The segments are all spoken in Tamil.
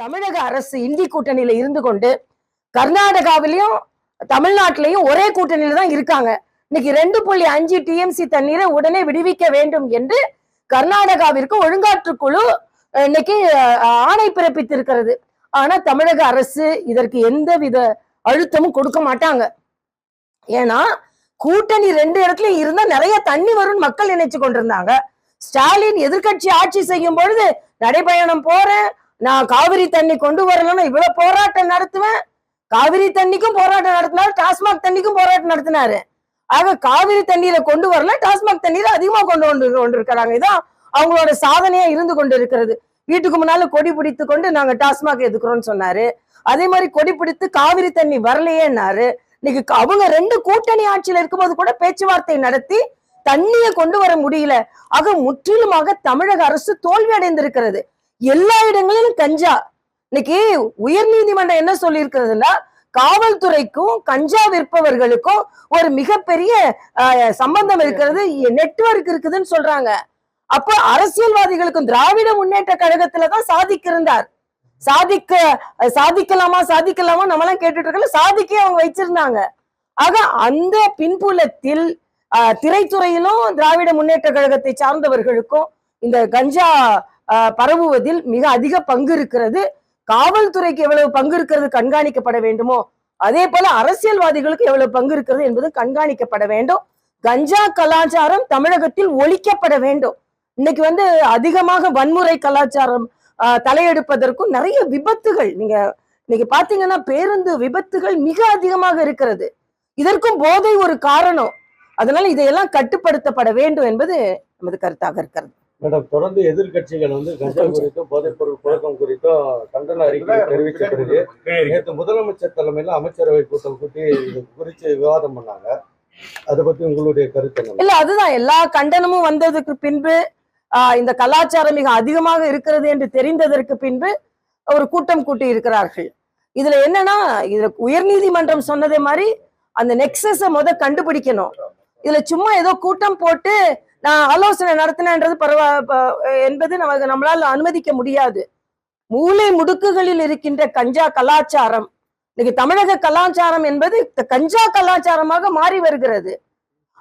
தமிழக அரசு இந்தி கூட்டணியில இருந்து கொண்டு கர்நாடகாவிலையும் தமிழ்நாட்டிலையும் ஒரே கூட்டணியில தான் இருக்காங்க. இன்னைக்கு 2.5 டிஎம்சி தண்ணீரை உடனே விடுவிக்க வேண்டும் என்று கர்நாடகாவிற்கு ஒழுங்காற்று குழு இன்னைக்கு ஆணை பிறப்பித்திருக்கிறது. ஆனா தமிழக அரசு இதற்கு எந்தவித அழுத்தமும் கொடுக்க மாட்டாங்க. ஏன்னா கூட்டணி 2 இடத்துலயும் இருந்தா நிறைய தண்ணி வரும்னு மக்கள் நினைச்சு கொண்டிருந்தாங்க. ஸ்டாலின் எதிர்கட்சி ஆட்சி செய்யும் பொழுது நடைபயணம் போறேன், நான் காவிரி தண்ணி கொண்டு வரலன்னா இவ்வளவு போராட்டம் நடத்துவேன். காவிரி தண்ணிக்கும் போராட்டம் நடத்தினாரு, டாஸ்மாக் தண்ணிக்கும் போராட்டம் நடத்தினாரு. ஆக காவிரி தண்ணீரை கொண்டு வரல, டாஸ்மாக் தண்ணீரை அதிகமா கொண்டு இருக்கிறாங்க. இதான் அவங்களோட சாதனையா இருந்து கொண்டு இருக்கிறது. வீட்டுக்கு முன்னால கொடி பிடித்து கொண்டு நாங்க டாஸ்மாக் எதுக்குறோம்னு சொன்னாரு. அதே மாதிரி கொடி பிடித்து காவிரி தண்ணி வரலையேன்னாரு. இன்னைக்கு அவங்க 2 கூட்டணி ஆட்சியில இருக்கும்போது கூட பேச்சுவார்த்தை நடத்தி தண்ணியை கொண்டு வர முடியல. ஆக முற்றிலுமாக தமிழக அரசு தோல்வி அடைந்திருக்கிறது. எல்லா இடங்களிலும் கஞ்சா. இன்னைக்கு உயர் நீதிமன்றம் என்ன சொல்லி இருக்கிறதுன்னா, காவல்துறைக்கும் கஞ்சா விற்பவர்களுக்கும் ஒரு மிகப்பெரிய சம்பந்தம் இருக்கிறது, நெட்வொர்க் இருக்குதுன்னு சொல்றாங்க. அப்ப அரசியல்வாதிகளுக்கும் திராவிட முன்னேற்ற கழகத்துலதான் சாதிக்க இருந்தார். சாதிக்கலாமா நம்மளாம் கேட்டுட்டு இருக்கல, சாதிக்கே அவங்க வச்சிருந்தாங்க. ஆக அந்த பின்புலத்தில் திரைத்துறையிலும் திராவிட முன்னேற்ற கழகத்தை சார்ந்தவர்களுக்கும் இந்த கஞ்சா பரவுவதில் மிக அதிக பங்கு இருக்கிறது. காவல்துறைக்கு எவ்வளவு பங்கு இருக்கிறது கண்காணிக்கப்பட வேண்டுமோ, அதே போல அரசியல்வாதிகளுக்கு எவ்வளவு பங்கு இருக்கிறது என்பது கண்காணிக்கப்பட வேண்டும். கஞ்சா கலாச்சாரம் தமிழகத்தில் ஒழிக்கப்பட வேண்டும். இன்னைக்கு அதிகமாக வன்முறை கலாச்சாரம் தலையெடுப்பதற்கும் நிறைய விபத்துகள், நீங்க இன்னைக்கு பாத்தீங்கன்னா பேருந்து விபத்துகள் மிக அதிகமாக இருக்கிறது. இதற்கும் போதை ஒரு காரணம். அதனால இதையெல்லாம் கட்டுப்படுத்தப்பட வேண்டும் என்பது நமது கருத்தாக இருக்கிறது. மேடம், தொடர்ந்து எதிர்கட்சிகள் கஞ்சா குறித்தும் போதைப் பொருள் புழக்கம் குறித்தும் கண்டன அறிக்கை தெரிவித்த பிறகு நேற்று முதலமைச்சர் தலைமையில அமைச்சரவை கூட்டம் கூட்டி இது குறித்து விவாதம் பண்ணாங்க. அதை பத்தி உங்களுடைய கருத்து என்ன? இல்ல, அதுதான் எல்லா கண்டனமும் வந்ததுக்கு பின்பு இந்த கலாச்சாரம் மிக அதிகமாக இருக்கிறது என்று தெரிந்ததற்கு பின்பு ஒரு கூட்டம் கூட்டி இருக்கிறார்கள். இதுல என்னன்னா, இதுல உயர் நீதிமன்றம் சொன்னதே மாதிரி அந்த நெக்ஸஸ கண்டுபிடிக்கணும். இதுல சும்மா ஏதோ கூட்டம் போட்டு நான் ஆலோசனை நடத்தினது என்பது நம்மளால அனுமதிக்க முடியாது. மூலை முடுக்குகளில் இருக்கின்ற கஞ்சா கலாச்சாரம், இன்னைக்கு தமிழக கலாச்சாரம் என்பது கஞ்சா கலாச்சாரமாக மாறி வருகிறது.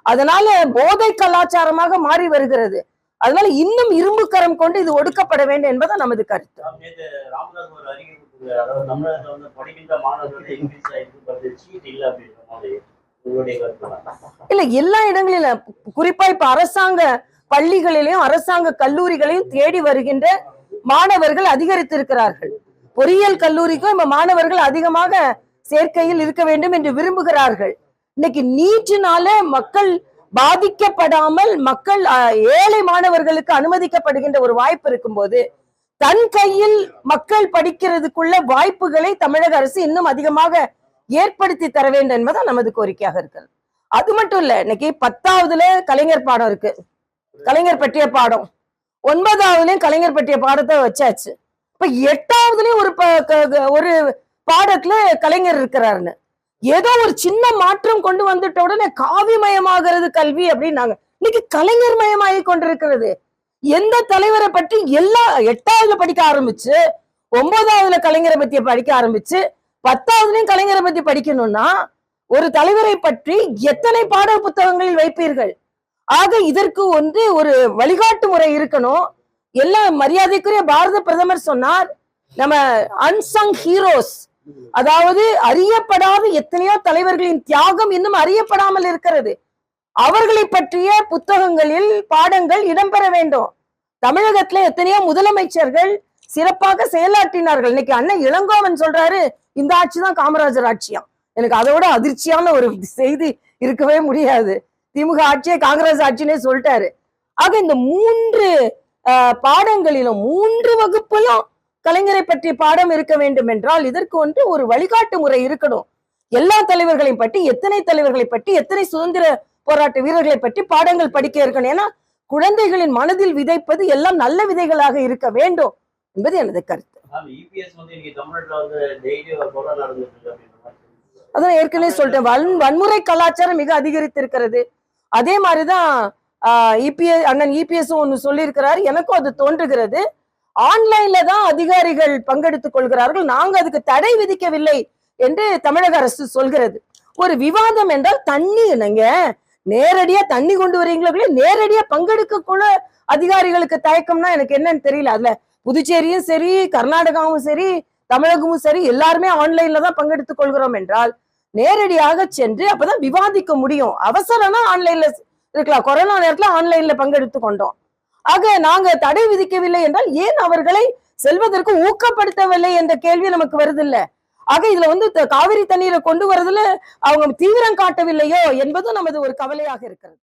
அதனால போதை கலாச்சாரமாக மாறி வருகிறது. அதனால இன்னும் இரும்பு கரம் கொண்டு இது ஒடுக்கப்பட வேண்டும் என்பது நமது கருத்து. இல்ல, எல்லா இடங்களிலும் குறிப்பா இப்ப அரசாங்க பள்ளிகளிலையும் அரசாங்க கல்லூரிகளையும் தேடி வருகின்ற மாணவர்கள் அதிகரித்திருக்கிறார்கள். பொறியியல் கல்லூரிக்கும் இப்ப மாணவர்கள் அதிகமாக சேர்க்கையில் இருக்க வேண்டும் என்று விரும்புகிறார்கள். இன்னைக்கு நீட்டினால மக்கள் பாதிக்கப்படாமல் மக்கள் ஏழை மாணவர்களுக்கு அனுமதிக்கப்படுகின்ற ஒரு வாய்ப்பு இருக்கும்போது தன் கையில் மக்கள் படிக்கிறதுக்குள்ள வாய்ப்புகளை தமிழக அரசு இன்னும் அதிகமாக ஏற்படுத்தி தர வேண்டும் என்பதுதான் நமது கோரிக்கையாக இருக்கிறது. அது மட்டும் இல்ல, இன்னைக்கு 10ஆவதுல கலைஞர் பாடம் இருக்கு, கலைஞர் பற்றிய பாடம். 9ஆவதுலயும் கலைஞர் பற்றிய பாடத்தை வச்சாச்சு. இப்ப 8ஆவதுலயும் ஒரு பாடத்துல கலைஞர் இருக்கிறாருன்னு ஏதோ ஒரு சின்ன மாற்றம் கொண்டு வந்துட்ட உடனே காவிமயமாகிறது கல்வி அப்படின்னாங்க. இன்னைக்கு கலைஞர் மயமாகி கொண்டிருக்கிறது. எந்த தலைவரை பற்றி எல்லா 8ஆவதுல படிக்க ஆரம்பிச்சு, 9ஆவதுல கலைஞரை பத்தி படிக்க ஆரம்பிச்சு, 10ஆவதுலயும் கலைஞரை பத்தி படிக்கணும்னா ஒரு தலைவரை பற்றி எத்தனை பாட புத்தகங்களில் வைப்பீர்கள்? ஆக இதற்கு ஒரு வழிகாட்டு முறை இருக்கணும். எல்லா மரியாதைக்குரிய பாரத பிரதமர் சொன்னார், நம்ம அன்சங் ஹீரோஸ், அதாவது அறியப்படாத எத்தனையோ தலைவர்களின் தியாகம் இன்னும் அறியப்படாமல் இருக்கிறது. அவர்களை பற்றிய புத்தகங்களில் பாடங்கள் இடம்பெற வேண்டும். தமிழகத்துல எத்தனையோ முதலமைச்சர்கள் சிறப்பாக செயலாற்றினார்கள். இன்னைக்கு அண்ணன் இளங்கோவன் சொல்றாரு, இந்த ஆட்சிதான் காமராஜர் ஆட்சியாம். எனக்கு அதோட அதிர்ச்சியான ஒரு செய்தி இருக்கவே முடியாது. திமுக ஆட்சியே காங்கிரஸ் ஆட்சினே சொல்லிட்டாரு. ஆக இந்த 3 பாடங்களிலும் 3 வகுப்பிலும் கலைஞரை பற்றிய பாடம் இருக்க வேண்டும் என்றால் இதற்கு ஒரு வழிகாட்டு முறை இருக்கணும். எல்லா தலைவர்களையும் பற்றி, எத்தனை தலைவர்களை பற்றி, எத்தனை சுதந்திர போராட்ட வீரர்களை பற்றி பாடங்கள் படிக்க இருக்கணும். ஏன்னா குழந்தைகளின் மனதில் விதைப்பது எல்லாம் நல்ல விதைகளாக இருக்க வேண்டும் என்பது எனது கருத்து. அதான் ஏற்கனவே சொல்லிட்டேன், வன்முறை கலாச்சாரம் மிக அதிகரித்திருக்கிறது. அதே மாதிரிதான் அண்ணன் இபிஎஸ் ஒன்னு சொல்லி இருக்கிறாரு. எனக்கும் அது தோன்றுகிறது. ஆன்லைன்ல தான் அதிகாரிகள் பங்கெடுத்துக் கொள்கிறார்கள், நாங்க அதுக்கு தடை விதிக்கவில்லை என்று தமிழக அரசு சொல்கிறது. ஒரு விவாதம் என்றால் தண்ணி, நீங்க நேரடியா தண்ணி கொண்டு வரீங்களே, நேரடியா பங்கெடுக்க கூட அதிகாரிகளுக்கு தயக்கம்னா எனக்கு என்னன்னு தெரியல. அதுல புதுச்சேரியும் சரி, கர்நாடகாவும் சரி, தமிழகமும் சரி, எல்லாருமே ஆன்லைன்ல தான் பங்கெடுத்துக் கொள்கிறோம் என்றால் நேரடியாக சென்று அப்பதான் விவாதிக்க முடியும். அவசரம்னா ஆன்லைன்ல இருக்கலாம், கொரோனா நேரத்துல ஆன்லைன்ல பங்கெடுத்து கொண்டோம். ஆக நாங்க தடை விதிக்கவில்லை என்றால் ஏன் அவர்களை செல்வதற்கு ஊக்கப்படுத்தவில்லை என்ற கேள்வி நமக்கு வருது இல்ல. ஆக இதுல வந்து காவிரி தண்ணீரை கொண்டு வரதுல அவங்க தீவிரம் காட்டவில்லையோ என்பது நமது ஒரு கவலையாக இருக்கிறது.